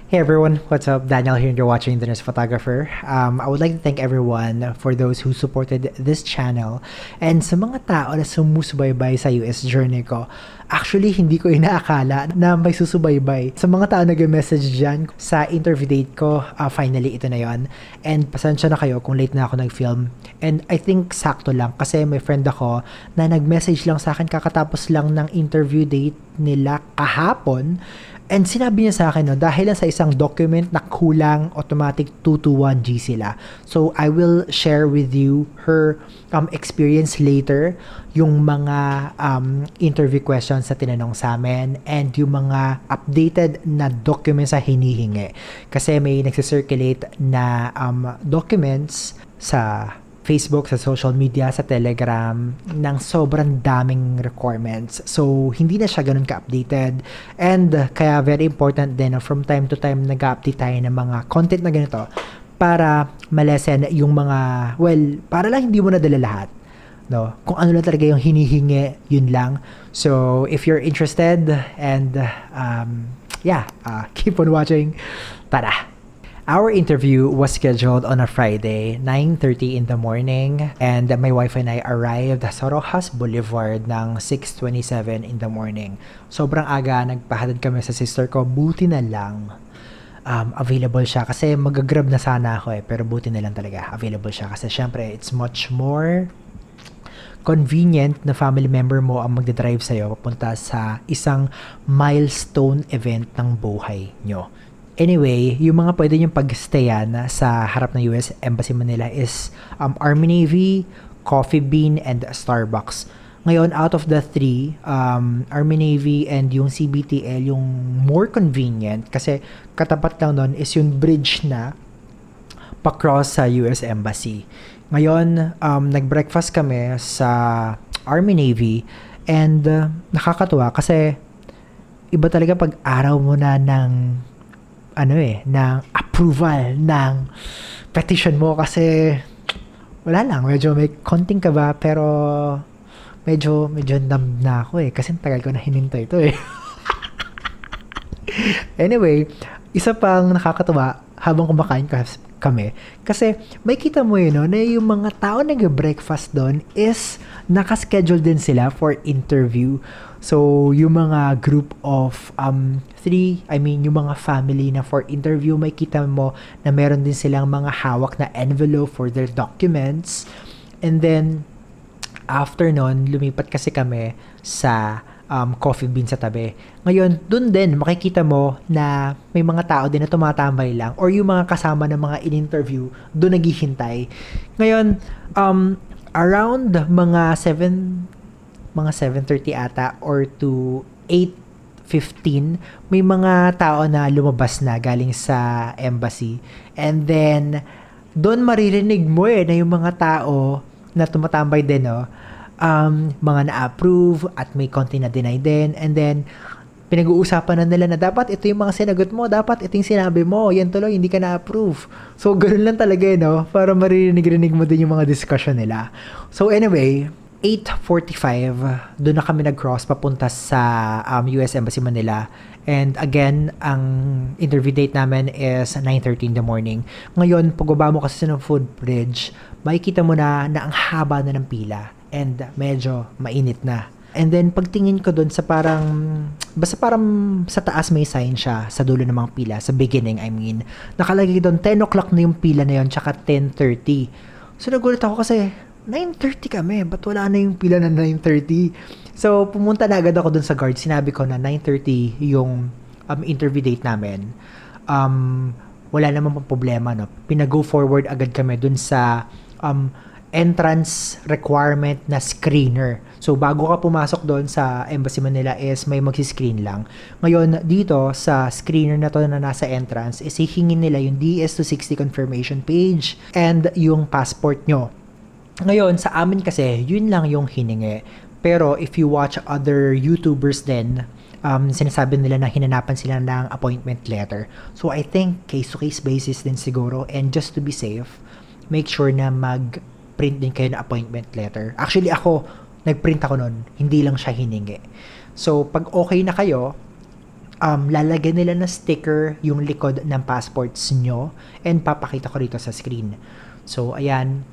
Hey everyone, what's up? Daniel here and you're watching The Nurse Photographer. I would like to thank everyone for those who supported this channel and sa mga tao na sumusubaybay sa US journey ko. Actually, hindi ko inaakala na may susubaybay. Sa mga tao nag-message dyan sa interview date ko, finally ito na yon. And pasensya na kayo kung late na ako nag-film. And I think sakto lang kasi may friend ako na nag-message lang sa akin kakatapos lang ng interview date nila kahapon. And sinabi niya sa akin, no, dahil lang sa isang document na kulang automatic 221G sila. So, I will share with you her experience later, yung mga interview questions sa tinanong sa amin, and yung mga updated na documents sa hinihingi. Kasi may nagsisirculate na documents sa Facebook, sa social media, sa Telegram, ng sobrang daming requirements. So, hindi na siya ganun ka-updated. And kaya very important din from time to time nag-update tayo ng mga content na ganito para malesen yung mga, para lang hindi mo nadala lahat. No? Kung ano lang talaga yung hinihingi, yun lang. So, if you're interested and keep on watching. Tara! Our interview was scheduled on a Friday, 9:30 in the morning, and my wife and I arrived sa Rojas Boulevard ng 6:27 in the morning. Sobrang aga, nagpahatid kami sa sister ko, buti na lang available siya kasi mag-grab na sana ako pero buti na lang talaga available siya kasi syempre it's much more convenient na family member mo ang magdadrive sa'yo papunta sa isang milestone event ng buhay nyo. Anyway, yung mga pwede niyong pag-stayan sa harap ng US Embassy Manila is Army Navy, Coffee Bean, and Starbucks. Ngayon, out of the three, Army Navy and yung CBTL, yung more convenient kasi katapat lang nun is yung bridge na pa-cross sa US Embassy. Ngayon, nag-breakfast kami sa Army Navy and nakakatuwa kasi iba talaga pag araw mo na ng ng approval ng petition mo kasi wala lang, medyo may konting kaba pero medyo numb na ako kasi tagal ko na hinintay ito Anyway, isa pang nakakatuwa habang kumakain kami kasi may kita mo na yung mga tao nag-breakfast doon is nakaschedule din sila for interview. So, yung mga group of yung mga family na for interview, may kita mo na meron din silang mga hawak na envelope for their documents. And then, after nun, lumipat kasi kami sa Coffee Bean sa tabi. Ngayon, dun din, makikita mo na may mga tao din na tumatambay lang or yung mga kasama ng mga in-interview, dun naghihintay. Ngayon, around mga 7:30 ata or to 8:15, may mga tao na lumabas na galing sa embassy. And then, doon maririnig mo na yung mga tao na tumatambay din, mga na-approve at may konti na deny din. And then, pinag-uusapan na nila na dapat ito yung mga sinagot mo, dapat ito yung sinabi mo, yan tuloy, hindi ka na-approve. So, ganoon lang talaga, para maririnig-rinig mo din yung mga discussion nila. So, anyway, 8:45, doon na kami nag-cross papunta sa US Embassy Manila. And again, ang interview date namin is 9:30 in the morning. Ngayon, pagbaba mo kasi ng footbridge, makikita mo na ang haba na ng pila and medyo mainit na. And then, pagtingin ko doon basta parang sa taas may sign siya sa dulo ng mga pila, sa beginning, nakalagay doon 10 o'clock na yung pila na yun, tsaka 10:30. So, nagulat ako kasi 9:30 kami, ba't wala na yung pila na 9:30? So, pumunta na agad ako dun sa guard. Sinabi ko na 9:30 yung interview date namin. Wala naman problema, Pinag-go forward agad kami dun sa entrance requirement na screener. So, bago ka pumasok doon sa Embassy Manila is may mag-screen lang. Ngayon, dito sa screener na to na nasa entrance is hihingin nila yung DS-260 confirmation page and yung passport nyo. Ngayon, sa amin kasi, yun lang yung hiningi. Pero if you watch other YouTubers din, sinasabi nila na hinanapan sila ng appointment letter. So, I think case-to-case basis din siguro. And just to be safe, make sure na mag-print din kayo ng appointment letter. Actually, nag-print ako nun. Hindi lang siya hiningi. So, pag okay na kayo, lalagyan nila na sticker yung likod ng passports nyo and papakita ko rito sa screen. So, ayan,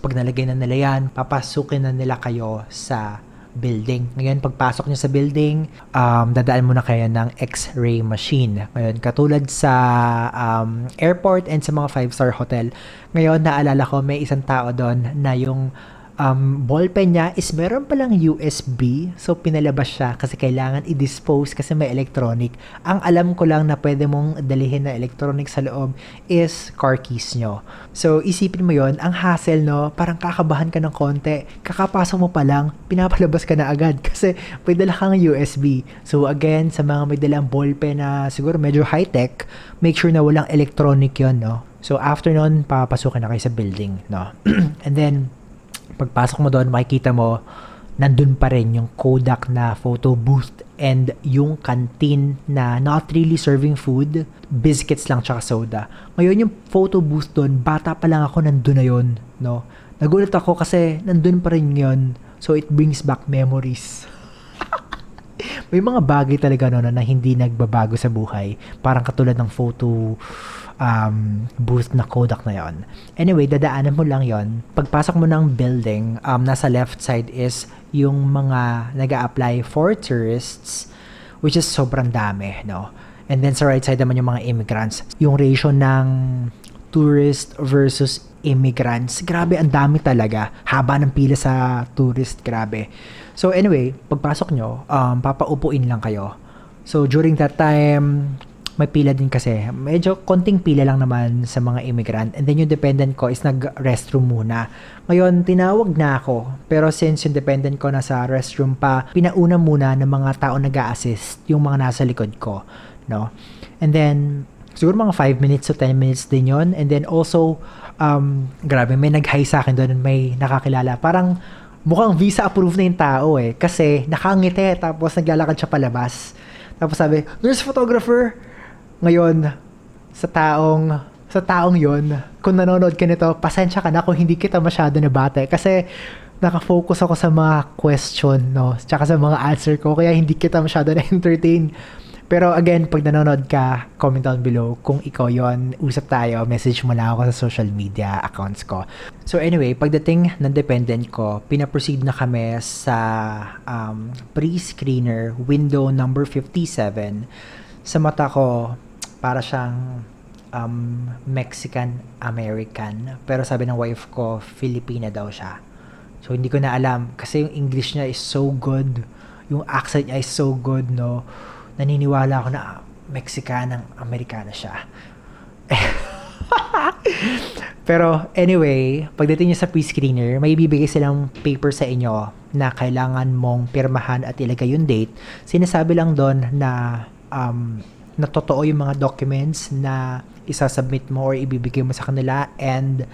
pag nalagay na nila yan, papasukin na nila kayo sa building. Ngayon, pagpasok nyo sa building, dadaan muna kayo ng X-ray machine. Ngayon, katulad sa airport and sa mga 5-star hotel, ngayon, naalala ko, may isang tao doon na yung ballpen niya is meron palang USB. So, pinalabas siya kasi kailangan i-dispose kasi may electronic. Ang alam ko lang na pwede mong dalihin na electronic sa loob is car keys nyo. So, isipin mo yon, ang hassle, no? Parang kakabahan ka ng konti. Kakapasok mo pa lang, pinapalabas ka na agad kasi may dala kang USB. So, again, sa mga may dalang ballpen na siguro medyo high-tech, make sure na walang electronic yon, no? So, after nun, papasukin na kayo sa building, no? And then, pagpasok mo doon, makikita mo, nandun pa rin yung Kodak na photo booth and yung canteen na not really serving food, biscuits lang tsaka soda. Ngayon yung photo booth doon, bata pa lang ako, nandun na yun, no? Nagulat ako kasi nandun pa rin yun. So it brings back memories. May mga bagay talaga no, na hindi nagbabago sa buhay. Parang katulad ng photo booth na Kodak na yon. Anyway, dadaanan mo lang yon. Pagpasok mo ng building, nasa left side is yung mga nag-a-apply for tourists, which is sobrang dami, no? And then sa right side naman yung mga immigrants. Yung ratio ng tourist versus immigrants, grabe, ang dami talaga. Haba ng pila sa tourist, grabe. So anyway, pagpasok nyo, papaupuin lang kayo. So during that time, may pila din kasi. Medyo konting pila lang naman sa mga immigrant. And then yung dependent ko is nag-restroom muna. Ngayon, tinawag na ako. Pero since yung dependent ko nasa restroom pa, pinauna muna ng mga tao nag-a-assist yung mga nasa likod ko. No? And then, siguro mga 5 minutes to 10 minutes din yon. And then also, grabe, may nag-hi sa akin doon, may nakakilala. Parang mukhang visa approved na yung tao eh. Kasi nakangiti, tapos naglalakad siya palabas. Tapos sabi, "There's photographer." Ngayon, sa taong yon, kung nanonood ka nito, pasensya ka na kung hindi kita masyado nabate. Kasi nakafocus ako sa mga question, no? Tsaka sa mga answer ko, kaya hindi kita masyado na-entertain. Pero again, pag nanonood ka, comment down below kung ikaw yon, usap tayo, message mo lang ako sa social media accounts ko. So anyway, pagdating ng dependent ko, pinaproceed na kami sa pre-screener, window number 57. Sa mata ko, para siyang Mexican-American. Pero sabi ng wife ko, Filipina daw siya. So, hindi ko na alam. Kasi yung English niya is so good. Yung accent niya is so good, no? Naniniwala ako na Mexican-Americana siya. Pero, anyway, pagdating niya sa pre-screener, may bibigay silang paper sa inyo na kailangan mong pirmahan at ilagay yung date. Sinasabi lang doon na na totoo yung mga documents na isasubmit mo or ibibigay mo sa kanila and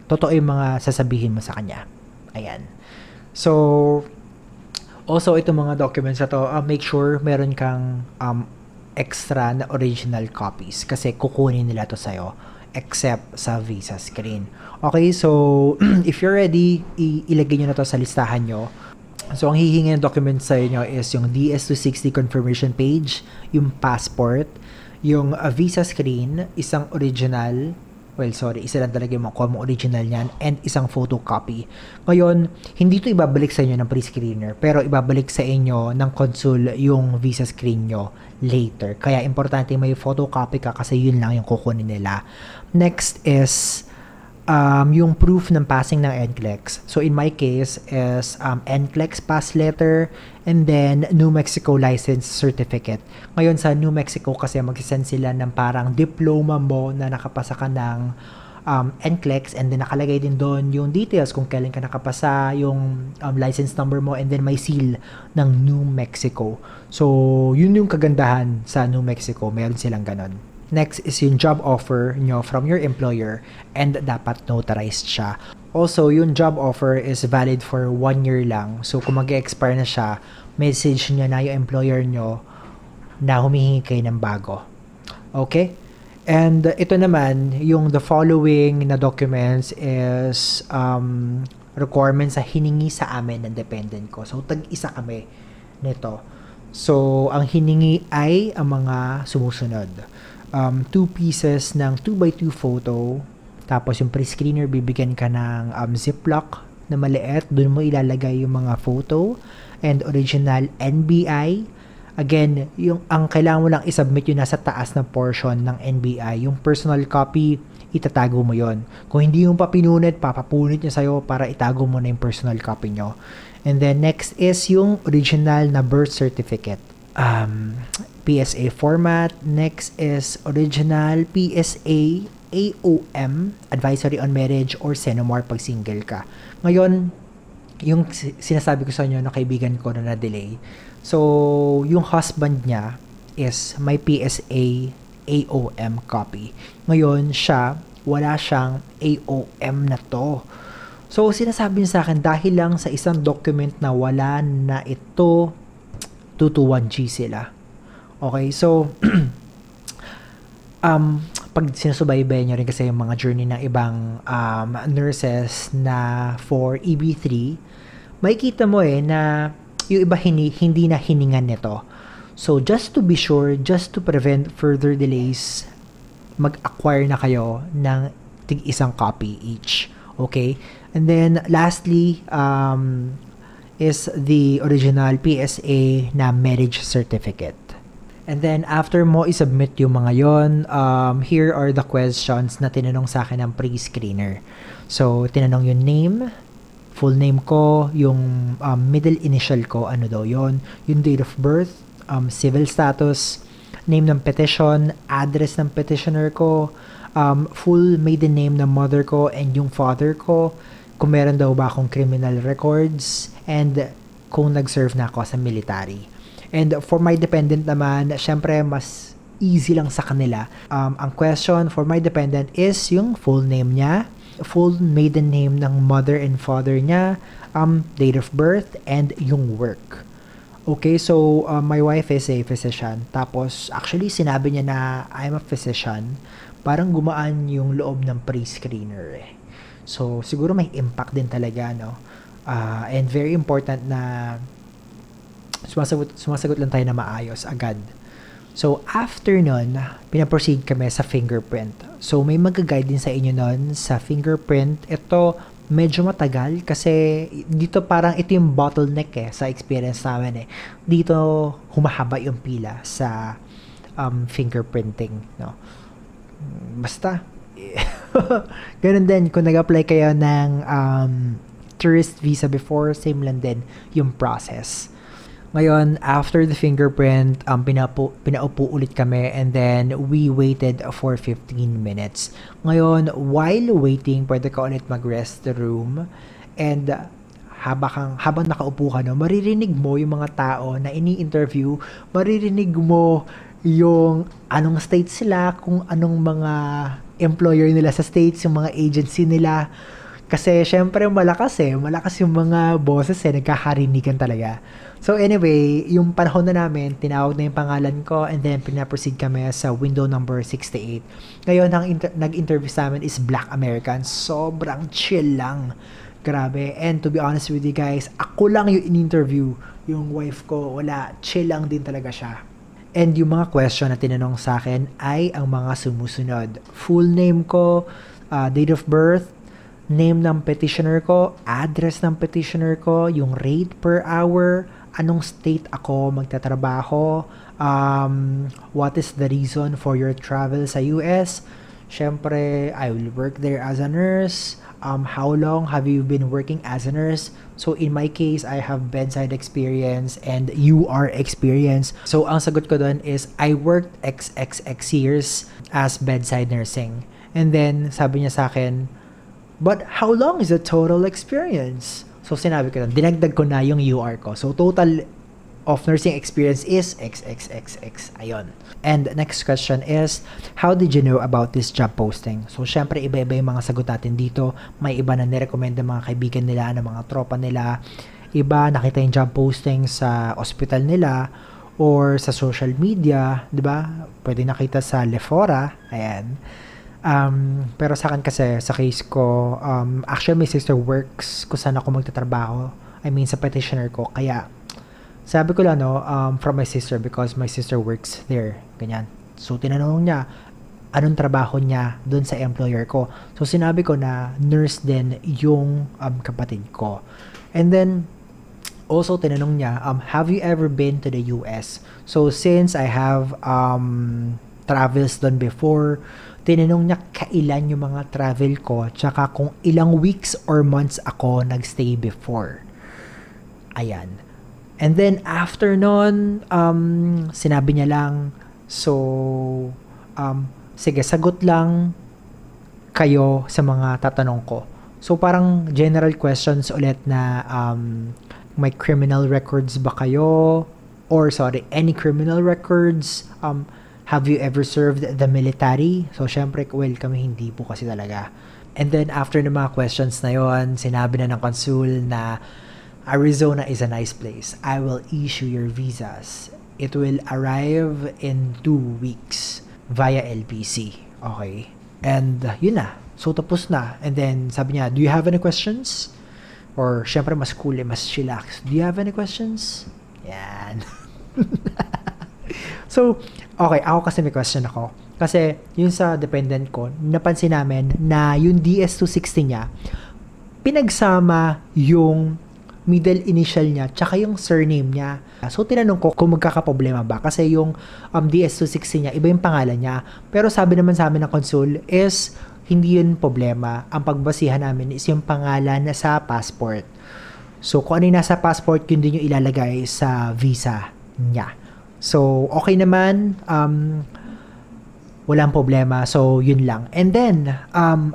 totoo yung mga sasabihin mo sa kanya. Ayan. So, also itong mga documents na to, make sure meron kang extra na original copies kasi kukunin nila to sa'yo except sa visa screen. Okay, so if you're ready, ilagay nyo na to sa listahan nyo. So, ang hihingi ng document sa inyo is yung DS-260 confirmation page, yung passport, yung visa screen, isang original, isa lang talaga yung makuha mong original niyan, and isang photocopy. Ngayon, hindi to ibabalik sa inyo ng pre-screener, pero ibabalik sa inyo ng consul yung visa screen nyo later. Kaya, importante may photocopy ka kasi yun lang yung kukunin nila. Next is yung proof ng passing ng NCLEX. So, in my case, is NCLEX pass letter and then New Mexico license certificate. Ngayon, sa New Mexico kasi magsisend sila ng parang diploma mo na nakapasa ka ng NCLEX and then nakalagay din doon yung details kung kailan ka nakapasa, yung license number mo and then may seal ng New Mexico. So, yun yung kagandahan sa New Mexico. Meron silang ganon. Next is yung job offer nyo from your employer and dapat notarized siya. Also, yung job offer is valid for 1 year lang. So, kung mag-expire na siya, message nyo na yung employer nyo na humihingi kayo ng bago. Okay? And ito naman, yung the following na documents is requirements sa hiningi sa amin ng dependent ko. So, tag-isa kami nito. So, ang hiningi ay ang mga sumusunod. 2 pieces ng 2x2 photo. Tapos yung pre-screener, bibigyan ka ng ziplock na maliit. Doon mo ilalagay yung mga photo and original NBI. Again, ang kailangan mo lang isubmit yung nasa taas na portion ng NBI. Yung personal copy, itatago mo yon. Kung hindi yung papinunit, papapunit niya sa'yo para itago mo na yung personal copy nyo. And then next is yung original na birth certificate. PSA format. Next is original PSA AOM, Advisory on Marriage or Senomar pag single ka. Ngayon, yung sinasabi ko sa inyo na kaibigan ko na na-delay. So, yung husband niya is may PSA AOM copy. Ngayon, wala siyang AOM na to. So, sinasabi niya sa akin, dahil lang sa isang document na wala na ito, 221G sila. Okay, so, pag sinusubaybay nyo rin kasi yung mga journey ng ibang nurses na for EB3, makikita mo na yung iba hindi na hiningan nito. So, just to be sure, just to prevent further delays, mag-acquire na kayo ng tig-isang copy each. Okay? And then, lastly, is the original PSA na marriage certificate. And then, after mo isubmit yung mga yon, here are the questions na tinanong sa akin ng pre-screener. So, tinanong yung name, full name ko, yung middle initial ko, ano daw yon, yung date of birth, civil status, name ng petition, address ng petitioner ko, full maiden name ng mother ko and yung father ko, kung meron daw ba akong criminal records, and kung nag-serve na ako sa military. And for my dependent naman, syempre mas easy lang sa kanila. Ang question for my dependent is yung full name niya, full maiden name ng mother and father niya, date of birth, and yung work. Okay, so my wife is a physician. Tapos actually sinabi niya na I'm a physician. Parang gumaan yung loob ng pre-screener eh. So siguro may impact din talaga, no? And very important na sumasagot lang tayo na maayos agad. So after nun, pinaproceed kami sa fingerprint. So may mag-guide din sa inyo nun sa fingerprint. Ito medyo matagal kasi dito parang ito yung bottleneck sa experience namin eh. Dito humahaba yung pila sa fingerprinting, no? Basta ganun din kung nag-apply kayo ng tourist visa before, same lang din yung process. Ngayon, after the fingerprint, pinaupo ulit kami and then we waited for 15 minutes. Ngayon, while waiting, pwede ka ulit mag-rest the room and habang nakaupo ka, no, maririnig mo yung mga tao na ini-interview, maririnig mo yung anong state sila, kung anong mga employer nila sa states, yung mga agency nila. Kasi syempre malakas yung mga boses nagkakarinigan talaga. So anyway, yung panahon na namin, tinawag na yung pangalan ko and then pinaproceed kami sa window number 68. Ngayon, ang nag-interview sa amin is Black American. Sobrang chill lang. Grabe. And to be honest with you guys, ako lang yung in-interview. Yung wife ko, wala. Chill lang din talaga siya. And yung mga question na tinanong sa akin ay ang mga sumusunod. Full name ko, date of birth, name ng petitioner ko, address ng petitioner ko, yung rate per hour, anong state ako magtatrabaho, what is the reason for your travel sa US, syempre, I will work there as a nurse, how long have you been working as a nurse? So in my case, I have bedside experience and you are experienced. So ang sagot ko doon is, I worked XXX years as bedside nursing. And then, sabi niya sa akin, but how long is the total experience? So, sinabi ko lang, dinagdag ko na yung UR ko. So, total of nursing experience is XXXX. Ayun. And next question is, how did you know about this job posting? So, syempre, iba-iba yung mga sagot natin dito. May iba na nirecommend ng mga kaibigan nila, ng mga tropa nila. Iba, nakita yung job posting sa hospital nila or sa social media, di ba? Pwede nakita sa Lefora. Ayan. Pero sa akin kasi, sa case ko, actually my sister works kung saan ako magtatrabaho. I mean, sa petitioner ko. Kaya, Sabi ko lang, no, from my sister because my sister works there. Ganyan. So, tinanong niya, anong trabaho niya doon sa employer ko. So, sinabi ko na nurse din yung kapatid ko. And then, also, tinanong niya, have you ever been to the US? So, since I have travels doon before, tinanong niya kailan yung mga travel ko, tsaka kung ilang weeks or months ako nagstay before. Ayan. And then, after nun, sinabi niya lang, so, sige, sagot lang kayo sa mga tatanong ko. So, parang general questions ulit na, may criminal records ba kayo? Or, sorry, any criminal records? Have you ever served the military? So, syempre, well, kami hindi po kasi talaga. And then, after ng mga questions na yon, sinabi na ng consul na Arizona is a nice place. I will issue your visas. It will arrive in 2 weeks via LBC. Okay? And, yun na. So, tapos na. And then, sabi niya, do you have any questions? Or, syempre, mas cool, mas chillax. Do you have any questions? Yan. So, okay, ako kasi may question ako. Kasi, yun sa dependent ko, napansin namin na yung DS-260 niya, pinagsama yung middle initial niya, tsaka yung surname niya. So, tinanong ko kung magkakaproblema ba. Kasi yung DS-260 niya, iba yung pangalan niya. Pero sabi naman sa amin ng consul is, hindi yun problema. Ang pagbasihan namin is yung pangalan na sa passport. So, kung ano yung nasa passport, yun din yung ilalagay sa visa niya. So, okay naman. Walang problema. So, yun lang. And then,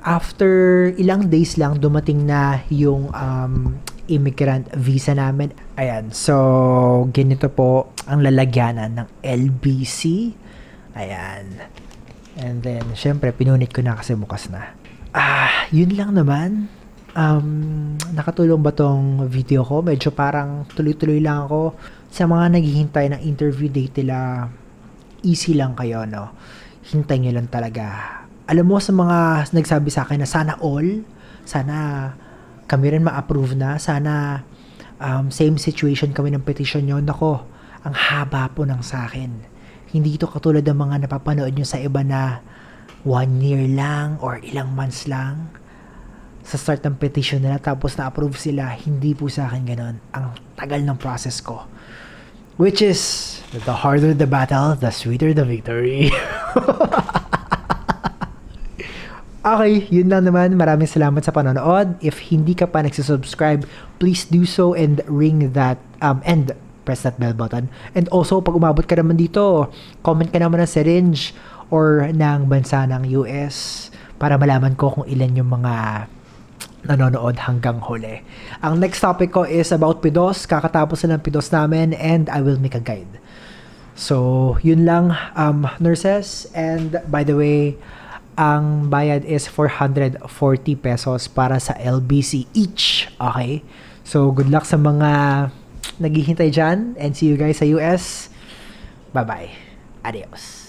after ilang days lang, dumating na yung immigrant visa namin. Ayan. So, ganito po ang lalagyanan ng LBC. Ayan. And then, syempre, pinunit ko na kasi bukas na. Yun lang naman. Nakatulong ba tong video ko? Medyo parang tuloy-tuloy lang ako. Sa mga naghihintay ng interview date nila, easy lang kayo, no? Hintay nyo lang talaga. Alam mo, sa mga nagsabi sa akin na sana all, sana kami rin ma-approve na, sana same situation kami ng petition nyo. Nako, ang haba po ng sa akin. Hindi ito katulad ng mga napapanood nyo sa iba na 1 year lang or ilang months lang sa start ng petition nila tapos na-approve sila. Hindi po sa akin ganon. Ang tagal ng process ko. Which is, the harder the battle, the sweeter the victory. Okay, yun lang naman. Maraming salamat sa panonood. If hindi ka pa nagsasubscribe, please do so and ring that, and press that bell button. And also, pag umabot ka naman dito, comment ka naman ng syringe or ng bansa ng US para malaman ko kung ilan yung mga nanonood hanggang huli. Ang next topic ko is about PIDOS. Kakatapos na ng PIDOS namin and I will make a guide. So, yun lang, nurses. And by the way, ang bayad is 440 pesos para sa LBC each. Okay? So, good luck sa mga naghihintay dyan and see you guys sa US. Bye-bye. Adios.